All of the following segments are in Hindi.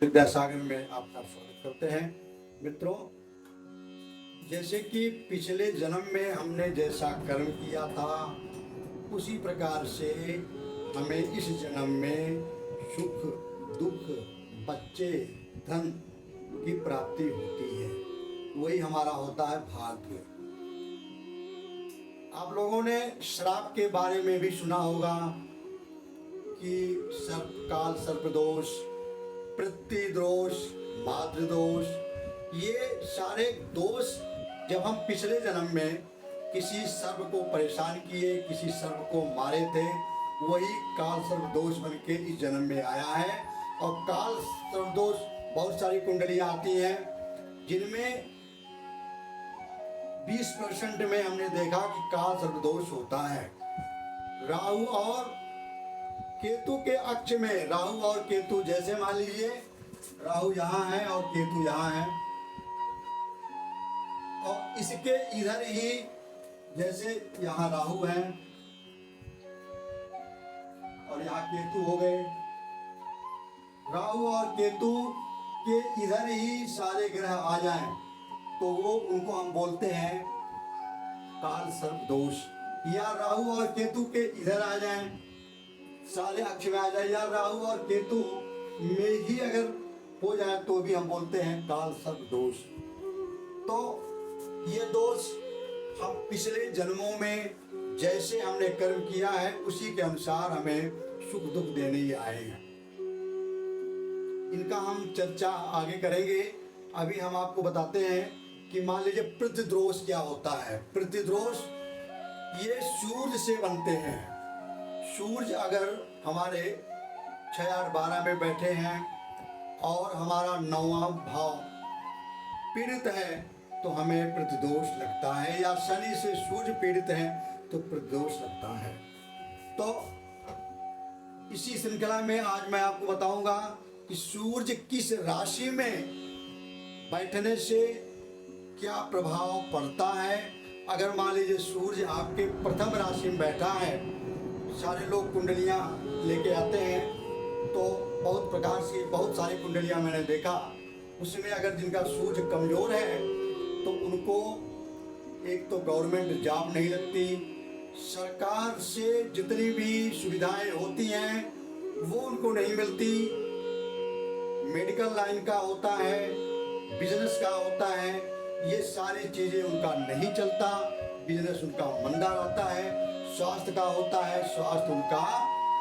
विद्यासागर में आपका स्वागत करते हैं। मित्रों, जैसे कि पिछले जन्म में हमने जैसा कर्म किया था उसी प्रकार से हमें इस जन्म में सुख दुख बच्चे धन की प्राप्ति होती है। वही हमारा होता है भाग्य। आप लोगों ने श्राप के बारे में भी सुना होगा कि सर्प काल सर्पदोष, पितृदोष, मातृदोष, ये सारे दोष जब हम पिछले जन्म में किसी सर्प को परेशान किए, किसी सर्प को मारे थे, वही काल सर्प दोष बन के इस जन्म में आया है। और काल सर्प दोष बहुत सारी कुंडलियां आती हैं, जिनमें 20% में हमने देखा कि काल सर्प दोष होता है। राहु और केतु के अक्ष में, राहु और केतु, जैसे मान लीजिए राहु यहाँ है और केतु यहाँ है, और इसके इधर ही जैसे यहाँ राहु है और यहाँ केतु हो गए। राहु और केतु के इधर ही सारे ग्रह आ जाएं तो वो उनको हम बोलते हैं काल सर्प दोष। या राहु और केतु के इधर आ जाएं, सारे अक्ष में आ जाए, या राहु और केतु में ही अगर हो जाए तो भी हम बोलते हैं काल सर्प दोष। तो ये दोष हम पिछले जन्मों में जैसे हमने कर्म किया है उसी के अनुसार हमें सुख दुख देने ही आए हैं। इनका हम चर्चा आगे करेंगे। अभी हम आपको बताते हैं कि मान लीजिए पितृदोष क्या होता है। पितृदोष ये सूर्य से बनते हैं। सूर्य अगर हमारे 6, 8, 12 में बैठे हैं और हमारा 9वां भाव पीड़ित है तो हमें पितृदोष लगता है, या शनि से सूर्य पीड़ित है तो पितृदोष लगता है। तो इसी श्रृंखला में आज मैं आपको बताऊंगा कि सूर्य किस राशि में बैठने से क्या प्रभाव पड़ता है। अगर मान लीजिए सूर्य आपके प्रथम राशि में बैठा है, सारे लोग कुंडलियां लेके आते हैं तो बहुत प्रकार की बहुत सारी कुंडलियां मैंने देखा, उसमें अगर जिनका सूर्य कमजोर है तो उनको एक तो गवर्नमेंट जॉब नहीं लगती, सरकार से जितनी भी सुविधाएं होती हैं वो उनको नहीं मिलती, मेडिकल लाइन का होता है, बिजनेस का होता है, ये सारी चीजें उनका नहीं चलता, बिजनेस उनका मंदा रहता है, स्वास्थ्य का होता है, स्वास्थ्य उनका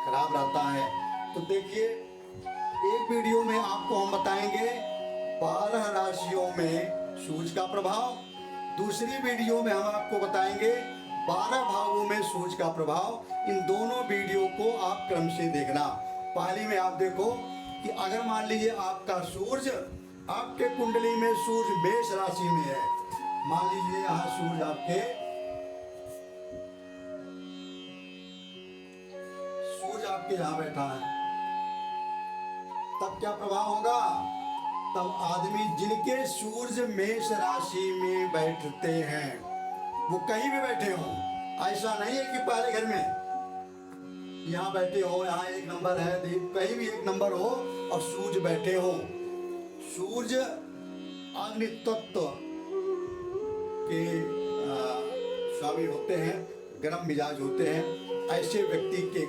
खराब रहता है। तो देखिए, एक वीडियो में आपको हम बताएंगे 12 राशियों में सूर्य का प्रभाव, दूसरी वीडियो में हम आपको बताएंगे 12 भावों में सूर्य का प्रभाव। इन दोनों वीडियो को आप क्रम से देखना। पहली में आप देखो कि अगर मान लीजिए आपका सूर्य, आपके कुंडली में सूर्य मेष राशि में है, मान लीजिए यहाँ सूर्य आपके यहाँ बैठा है, तब क्या प्रभाव होगा? तब आदमी जिनके सूर्य मेष राशि में बैठते हैं, वो कहीं भी बैठे हो, ऐसा नहीं है कि पहले घर में यहाँ बैठे हो, यहाँ 1 नंबर है, कहीं भी 1 नंबर हो और सूर्य बैठे हो। सूर्य अग्नि तत्व के स्वामी होते हैं, गर्म मिजाज होते हैं। ऐसे व्यक्ति के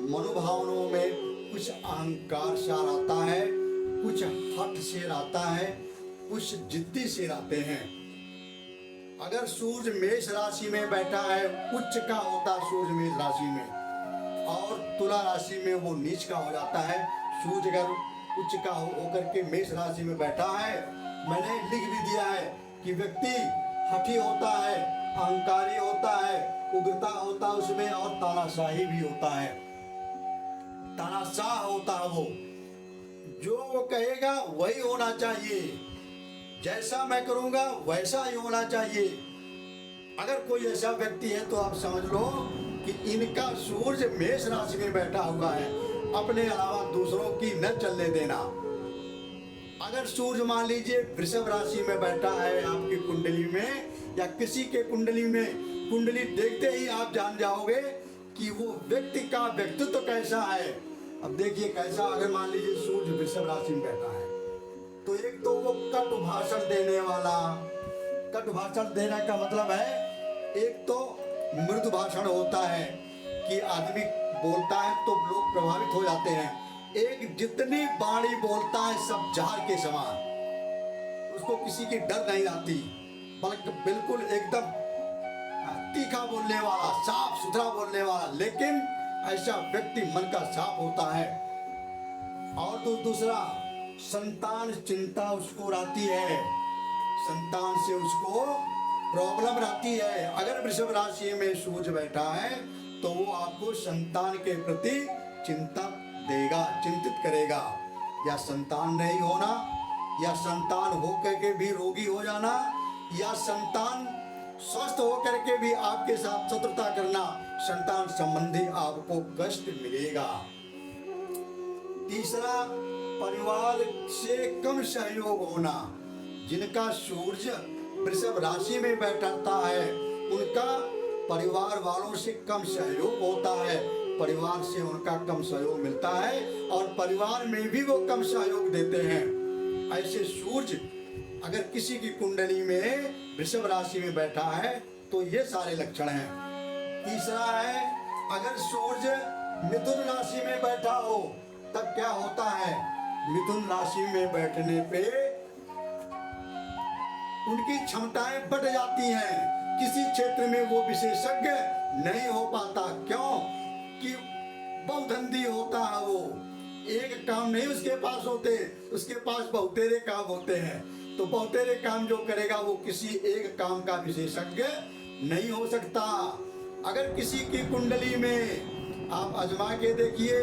मनोभावनों में कुछ अहंकार सा रहता है, कुछ हट से रहता है, कुछ जिद्दी से रहते हैं। अगर सूर्य मेष राशि में बैठा है, उच्च का होता है सूर्य मेष राशि में, और तुला राशि में वो नीच का हो जाता है। सूर्य अगर उच्च का होकर के मेष राशि में बैठा है, मैंने लिख भी दिया है कि व्यक्ति हठी होता है, अहंकारी होता है, उग्रता होता है उसमें, और तानाशाही भी होता है, तानाशाह होता है। वो जो वो कहेगा वही होना चाहिए, जैसा मैं करूंगा वैसा ही होना चाहिए। अगर कोई ऐसा व्यक्ति है तो आप समझ लो कि इनका सूर्य मेष राशि में बैठा हुआ है, अपने अलावा दूसरों की न चलने देना। अगर सूर्य मान लीजिए वृषभ राशि में बैठा है आपकी कुंडली में, या किसी के कुंडली में, कुंडली देखते ही आप जान जाओगे कि वो व्यक्ति का व्यक्तित्व कैसा है। अब देखिए कैसा, अगर मान लीजिए सूर्य वृषभ राशि में बैठा है तो एक तो वो कटु भाषण देने वाला, कटु भाषण देने का मतलब है एक तो मृदु भाषण होता है कि आदमी बोलता है तो लोग प्रभावित हो जाते हैं, एक जितनी वाणी बोलता है सब जहर के समान, उसको किसी की डर नहीं आती, बल्कि बिल्कुल एकदम तीखा बोलने वाला, साफ सुथरा बोलने वाला, लेकिन ऐसा व्यक्ति मन का साफ होता है। और तो दूसरा, संतान चिंता उसको रहती है, संतान से उसको प्रॉब्लम रहती है। अगर वृषभ राशि में सूर्य बैठा है तो वो आपको संतान के प्रति चिंता देगा, चिंतित करेगा, या संतान नहीं होना, या संतान होकर के भी रोगी हो जाना, या संतान स्वस्थ होकर के भी आपके साथ शत्रुता करना, संतान संबंधी आपको कष्ट मिलेगा। तीसरा, परिवार से कम सहयोग होना। जिनका सूर्य वृषभ राशि में बैठता है उनका परिवार वालों से कम सहयोग होता है, परिवार से उनका कम सहयोग मिलता है और परिवार में भी वो कम सहयोग देते हैं। ऐसे सूर्य अगर किसी की कुंडली में वृषभ राशि में बैठा है तो ये सारे लक्षण हैं। तीसरा है, अगर सूर्य मिथुन राशि में बैठा हो तब क्या होता है, मिथुन राशि में बैठने पे उनकी क्षमताएं बढ़ जाती हैं, किसी क्षेत्र में वो विशेषज्ञ नहीं हो पाता। क्यों? कि बहुधंधी होता है, वो एक काम नहीं उसके पास होते, उसके पास बहुतेरे काम होते हैं, तो बहुतेरे काम जो करेगा वो किसी एक काम का विशेषज्ञ नहीं हो सकता। अगर किसी की कुंडली में आप आजमा के देखिए,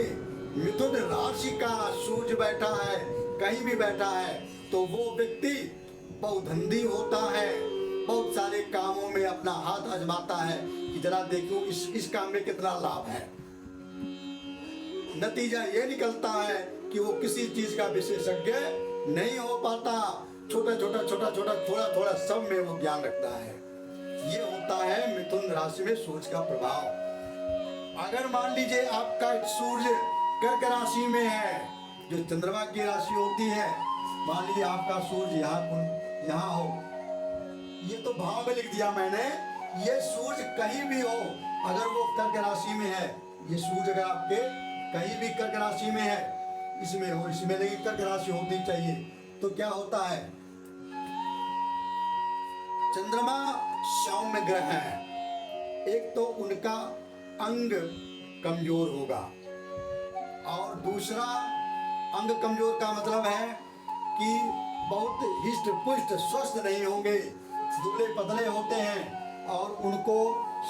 मिथुन राशि का सूर्य बैठा है, कहीं भी बैठा है, तो वो व्यक्ति बहुधंधी होता है, बहुत सारे कामों में अपना हाथ आजमाता है कि जरा देखो इस काम में कितना लाभ है। नतीजा ये निकलता है कि वो किसी चीज का विशेषज्ञ नहीं हो पाता, छोटा छोटा थोड़ा थोड़ा सब में वो ज्ञान रखता है। ये होता है मिथुन राशि में सूर्य का प्रभाव। अगर मान लीजिए आपका सूर्य कर्क राशि में है, जो चंद्रमा की राशि होती है, मान लीजिए आपका सूर्य यहाँ हो, ये तो भाव में लिख दिया मैंने, ये सूर्य कहीं भी हो, अगर वो कर्क राशि में है, ये सूर्य अगर आपके कहीं भी कर्क राशि में है, इसमें हो, इसमें नहीं, कर्क राशि होनी चाहिए, तो क्या होता है, चंद्रमा सौम्य ग्रह है, एक तो उनका अंग कमजोर होगा, और दूसरा अंग कमजोर का मतलब है कि बहुत हिष्ट पुष्ट स्वस्थ नहीं होंगे, दुबले पतले होते हैं और उनको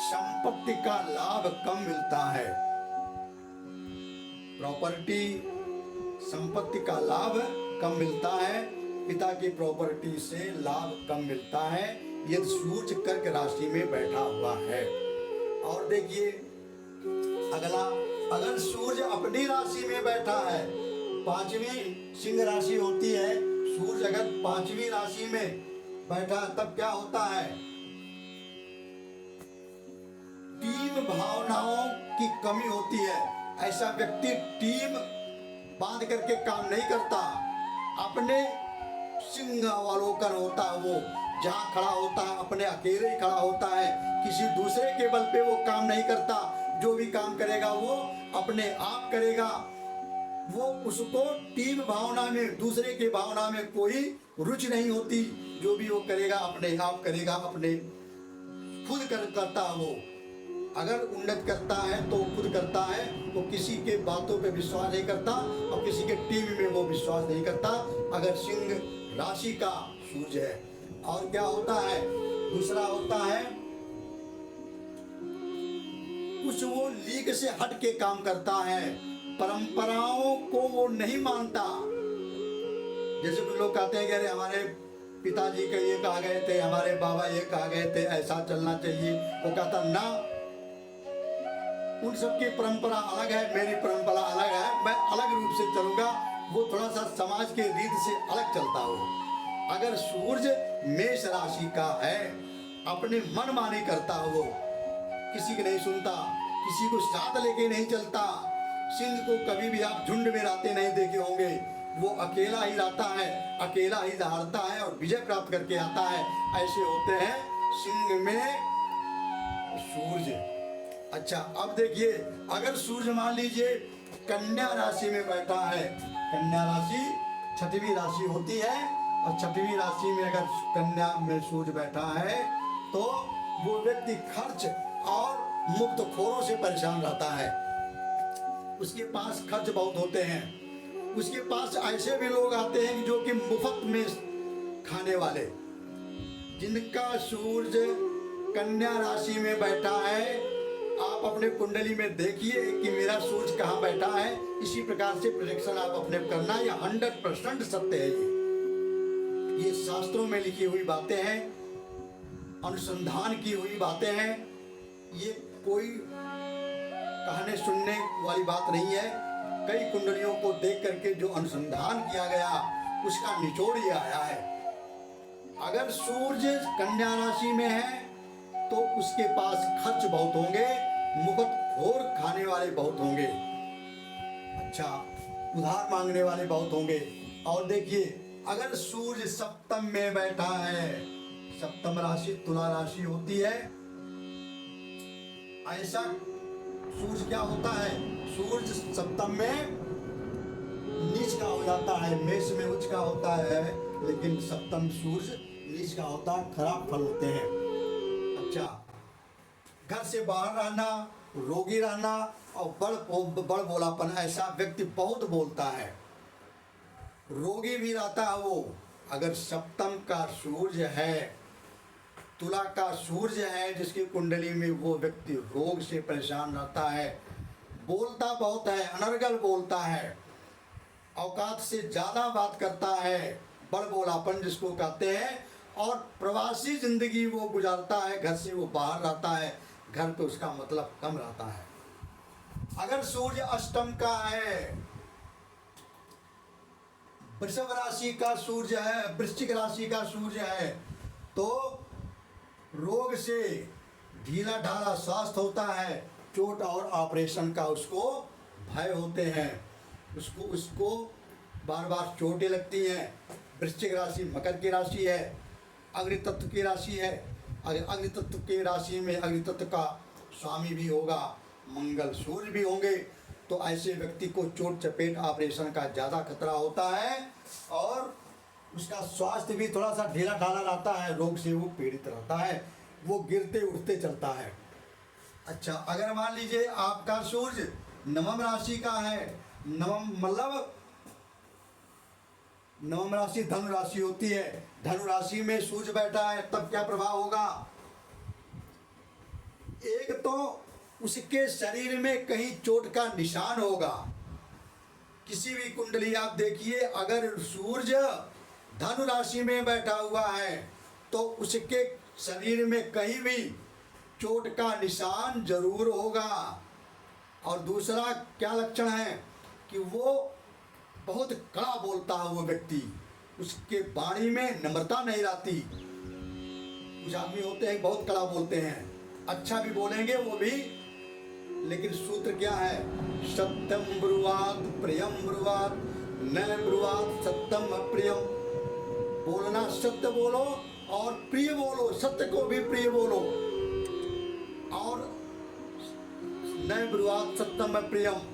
संपत्ति का लाभ कम मिलता है। प्रॉपर्टी संपत्ति का लाभ कम मिलता है, पिता की प्रॉपर्टी से लाभ कम मिलता है, यदि सूर्य कर्क राशि में बैठा हुआ है। और देखिए अगला, अगर सूर्य अपनी राशि में बैठा है, पांचवी सिंह राशि होती है, सूर्य अगर पांचवी राशि में बैठा तब क्या होता है, टीम भावनाओं की कमी होती है। ऐसा व्यक्ति टीम बांध करके काम नहीं करता, अपने सिंहावलोकन होता है, वो जहाँ खड़ा होता है अपने अकेले ही खड़ा होता है, किसी दूसरे के बल पे वो काम नहीं करता, जो भी काम करेगा वो अपने आप करेगा, वो उसको टीम भावना में, दूसरे के भावना में कोई रुचि नहीं होती, जो भी वो करेगा अपने आप करेगा, अपने खुद करता है। वो अगर उन्नत करता है तो खुद करता है, वो किसी के बातों पे विश्वास नहीं करता और किसी के टीम में वो विश्वास नहीं करता, अगर सिंह राशि का सूर्य है। और क्या होता है, दूसरा होता है कुछ वो लीक से हट के काम करता है, परंपराओं को वो नहीं मानता। जैसे कुछ लोग कहते हैं कि अरे हमारे पिताजी का ये कहा गए थे, हमारे बाबा ये कहा गए थे, ऐसा चलना चाहिए, वो कहता ना, उन सबकी परंपरा अलग है, मेरी परंपरा अलग है, मैं अलग रूप से चलूंगा, वो थोड़ा सा समाज के रीत से अलग चलता हो। अगर सूर्य मेष राशि का है, अपने मन मानी करता हो, किसी की नहीं सुनता, किसी को साथ लेके नहीं चलता, सिंह को कभी भी आप झुंड में रहते नहीं देखे होंगे। वो अकेला ही रहता है, अकेला ही हारता है और विजय प्राप्त करके आता है। ऐसे होते हैं सिंह में सूर्य। अच्छा, अब देखिए, अगर सूर्य मान लीजिए कन्या राशि में बैठा है, कन्या राशि छठवीं राशि होती है, और छठवीं राशि में अगर कन्या में सूर्य बैठा है तो वो व्यक्ति खर्च और मुक्त खोरों से परेशान रहता है। उसके पास खर्च बहुत होते हैं। उसके पास ऐसे भी लोग आते हैं जो कि मुफ्त में खाने वाले। जिनका सूर्य कन्या राशि में बैठा है, आप अपने कुंडली में देखिए कि मेरा सूर्य कहाँ बैठा है। इसी प्रकार से प्रेडिक्शन आप अपने करना, या 100% सत्य है। ये शास्त्रों में लिखी हुई बातें हैं, अनुसंधान की हुई बातें हैं। ये कोई कहने सुनने वाली बात नहीं है। कई कुंडलियों को देख करके जो अनुसंधान किया गया उसका निचोड़ ये आया है। अगर सूर्य कन्या राशि में है तो उसके पास खर्च बहुत होंगे, मुफ्त खोर खाने वाले बहुत होंगे, अच्छा, उधार मांगने वाले बहुत होंगे। और देखिए, अगर सूर्य सप्तम में बैठा है, सप्तम राशि तुला राशि होती है, ऐसा सूर्य क्या होता है, सूर्य सप्तम में नीच का हो जाता है। मेष में उच्च का होता है, लेकिन सप्तम सूर्य नीच का होता है, खराब फल होते हैं। अच्छा, घर से बाहर रहना, रोगी रहना और बड़ बोलापन, ऐसा व्यक्ति बहुत बोलता है, रोगी भी रहता है वो। अगर सप्तम का सूर्य है, तुला का सूर्य है जिसकी कुंडली में, वो व्यक्ति रोग से परेशान रहता है, बोलता बहुत है, अनर्गल बोलता है, औकात से ज़्यादा बात करता है, बड़ बोलापन जिसको कहते हैं, और प्रवासी जिंदगी वो गुजारता है। घर से वो बाहर रहता है, घर पे उसका मतलब कम रहता है। अगर सूर्य अष्टम का है, वृषभ राशि का सूर्य है, वृश्चिक राशि का सूर्य है, तो रोग से ढीला ढाला स्वास्थ्य होता है, चोट और ऑपरेशन का उसको भय होते हैं, उसको बार बार चोटें लगती हैं। वृश्चिक राशि मकर की राशि है, अग्नि तत्व की राशि है। अग्नि तत्व की राशि में अग्नि तत्व का स्वामी भी होगा, मंगल सूर्य भी होंगे, तो ऐसे व्यक्ति को चोट चपेट ऑपरेशन का ज़्यादा खतरा होता है, और उसका स्वास्थ्य भी थोड़ा सा ढीला ढाला रहता है, रोग से वो पीड़ित रहता है, वो गिरते उठते चलता है। अच्छा, अगर मान लीजिए आपका सूर्य नवम राशि का है, नवम मतलब नवम राशि धनु राशि होती है, धनु राशि में सूर्य बैठा है, तब क्या प्रभाव होगा। एक तो उसके शरीर में कहीं चोट का निशान होगा। किसी भी कुंडली आप देखिए, अगर सूर्य धनु राशि में बैठा हुआ है तो उसके शरीर में कहीं भी चोट का निशान जरूर होगा। और दूसरा क्या लक्षण है कि वो बहुत कड़ा बोलता है वो व्यक्ति, उसके वाणी में नम्रता नहीं रहती। कुछ आदमी होते हैं बहुत कड़ा बोलते हैं, अच्छा भी बोलेंगे वो भी, लेकिन सूत्र क्या है, सत्यम ब्रुवात प्रियम ब्रुवात न ब्रुवात सत्यम अप्रियम। बोलना सत्य बोलो और प्रिय बोलो, सत्य को भी प्रिय बोलो, और न ब्रुवात सत्यम अप्रियम,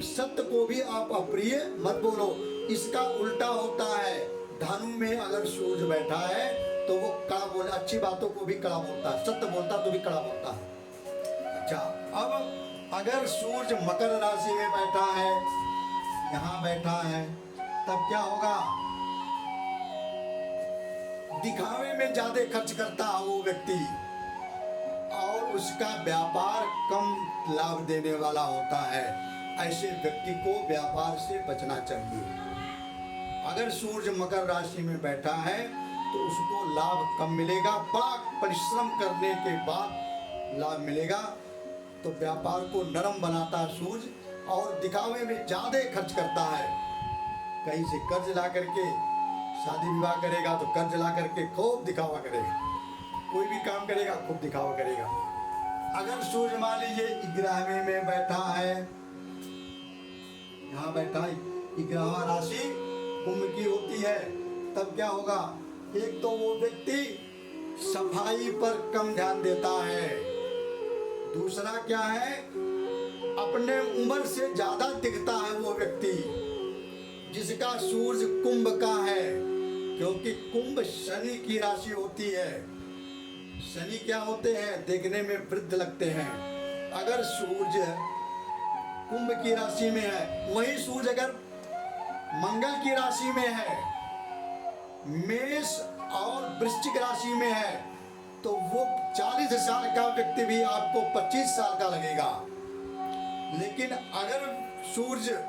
सत्य को भी आप अप्रिय मत बोलो। इसका उल्टा होता है, धनु में अगर सूर्य बैठा है तो वो कड़ा बोले, अच्छी बातों को भी कड़ा बोलता है, सत्य बोलता तो भी कड़ा बोलता है। अच्छा, अब अगर सूर्य मकर राशि में बैठा है, यहाँ बैठा है, तब क्या होगा, दिखावे में ज्यादा खर्च करता है वो व्यक्ति, और उसका व्यापार कम लाभ देने वाला होता है। ऐसे व्यक्ति को व्यापार से बचना चाहिए। अगर सूर्य मकर राशि में बैठा है तो उसको लाभ कम मिलेगा, बड़ा परिश्रम करने के बाद लाभ मिलेगा। तो व्यापार को नरम बनाता है सूर्य, और दिखावे में ज्यादा खर्च करता है। कहीं से कर्ज ला करके शादी विवाह करेगा तो कर्ज ला करके खूब दिखावा करेगा, कोई भी काम करेगा खूब दिखावा करेगा। अगर सूर्य मान लीजिए 11वें में बैठा है, यहाँ बैठा है, 11वां राशि कुंभ की होती है, तब क्या होगा? एक तो वो व्यक्ति सफाई पर कम ध्यान देता है, दूसरा क्या है, अपने उम्र से ज्यादा दिखता है वो व्यक्ति जिसका सूर्य कुंभ का है, क्योंकि कुंभ शनि की राशि होती है। शनि क्या होते हैं? देखने में वृद्ध लगते हैं। अगर सूर्य कुंभ की राशि में है, वही सूर्य अगर मंगल की राशि में है, मेष और वृश्चिक राशि में है, तो वो 40 साल का व्यक्ति भी आपको 25 साल का लगेगा। लेकिन अगर सूर्य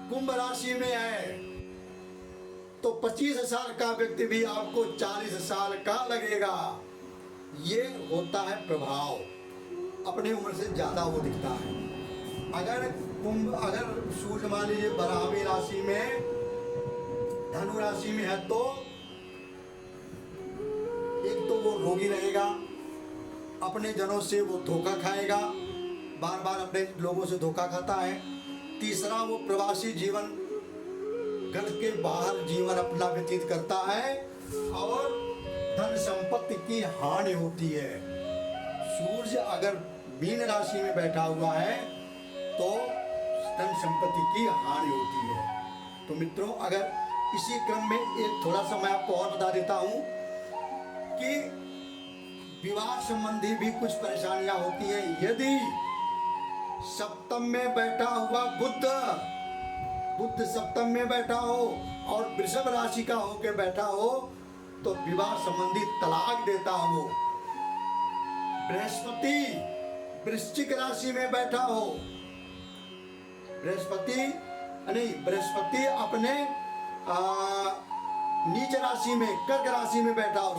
कुंभ राशि में है तो 25 साल का व्यक्ति भी आपको 40 साल का लगेगा। ये होता है प्रभाव, अपने उम्र से ज्यादा वो दिखता है। अगर सूर्य मान लीजिए 12वीं राशि में, धनु राशि में है, तो एक तो वो रोगी रहेगा, अपने जनों से वो धोखा खाएगा, बार बार अपने लोगों से धोखा खाता है। तीसरा वो प्रवासी जीवन, घर के बाहर जीवन अपना व्यतीत करता है और धन संपत्ति की हानि होती है। सूर्य अगर मीन राशि में बैठा हुआ है तो धन संपत्ति की हानि होती है। तो मित्रों, अगर इसी क्रम में एक थोड़ा सा मैं आपको और बता देता हूं कि विवाह संबंधी भी कुछ परेशानियां होती हैं। यदि सप्तम में बैठा हुआ बुध सप्तम में बैठा हो और वृषभ राशि का होकर बैठा हो तो विवाह संबंधी तलाक देता हो। बृहस्पति वृश्चिक राशि में बैठा हो, बृहस्पति अपने नीच राशि में, कर्क राशि में बैठा हो,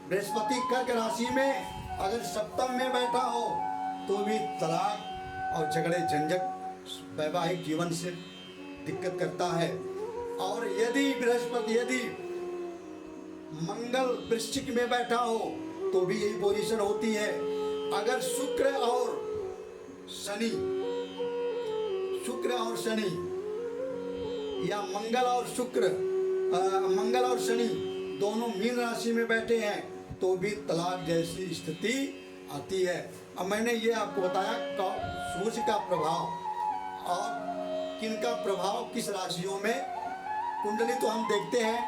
बृहस्पति कर्क राशि में अगर सप्तम में बैठा हो तो भी तलाक और झगड़े झंझट वैवाहिक जीवन से दिक्कत करता है। और यदि मंगल वृश्चिक में बैठा हो तो भी यही पोजीशन होती है। अगर शुक्र और शनि या मंगल और शनि दोनों मीन राशि में बैठे हैं तो भी तलाक जैसी स्थिति आती है। अब मैंने ये आपको बताया सूर्य का प्रभाव और किनका प्रभाव किस राशियों में। कुंडली तो हम देखते हैं,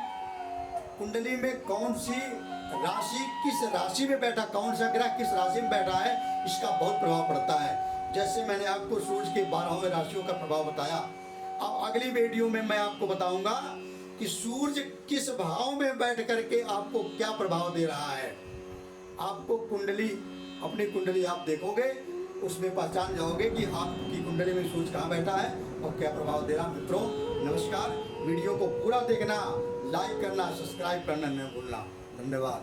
कुंडली में कौन सी राशि किस राशि में बैठा, कौन सा ग्रह किस राशि में बैठा है, इसका बहुत प्रभाव पड़ता है। जैसे मैंने आपको सूर्य के 12वें राशियों का प्रभाव बताया। अब अगली वीडियो में मैं आपको बताऊंगा कि सूर्य किस भाव में बैठ करके आपको क्या प्रभाव दे रहा है। आपको अपनी कुंडली आप देखोगे, उसमें पहचान जाओगे कि आपकी कुंडली में सूर्य कहाँ बैठा है और क्या प्रभाव दे रहा। मित्रों नमस्कार, वीडियो को पूरा देखना, लाइक करना, सब्सक्राइब करना न भूलना। धन्यवाद।